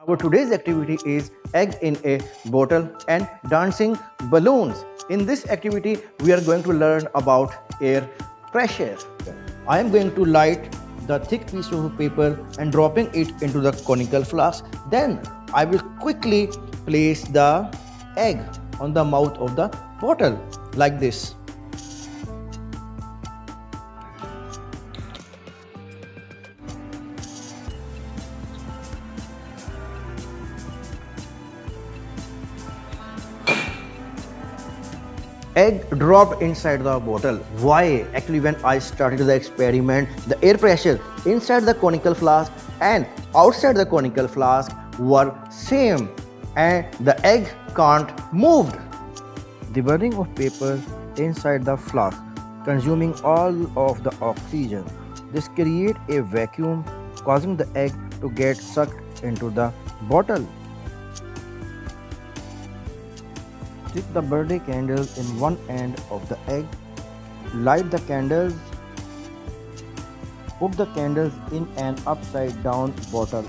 Our today's activity is egg in a bottle and dancing balloons. In this activity, we are going to learn about air pressure. I am going to light the thick piece of paper and dropping it into the conical flask. Then I will quickly place the egg on the mouth of the bottle like this. Egg dropped inside the bottle. Why? Actually, when I started the experiment, the air pressure inside the conical flask and outside the conical flask were same and the egg can't move. The burning of paper inside the flask consuming all of the oxygen. This creates a vacuum causing the egg to get sucked into the bottle. Stick the birthday candles in one end of the egg. Light the candles. Put the candles in an upside down bottle.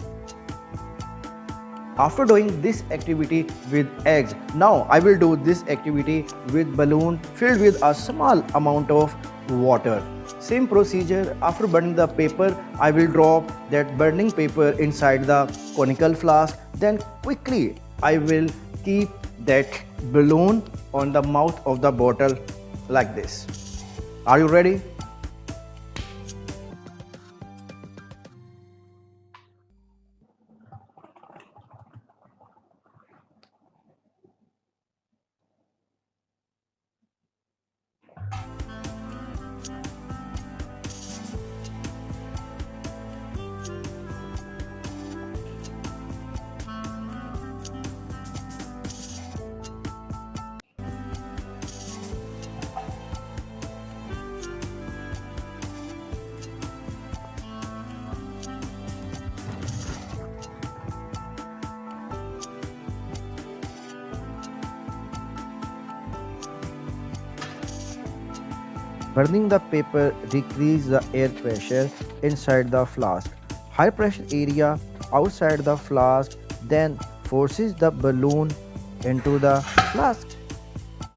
After doing this activity with eggs, now I will do this activity with balloon filled with a small amount of water. Same procedure. After burning the paper, I will drop that burning paper inside the conical flask. Then quickly I will keep that balloon on the mouth of the bottle like this. Are you ready? Burning the paper decreases the air pressure inside the flask. High pressure area outside the flask then forces the balloon into the flask.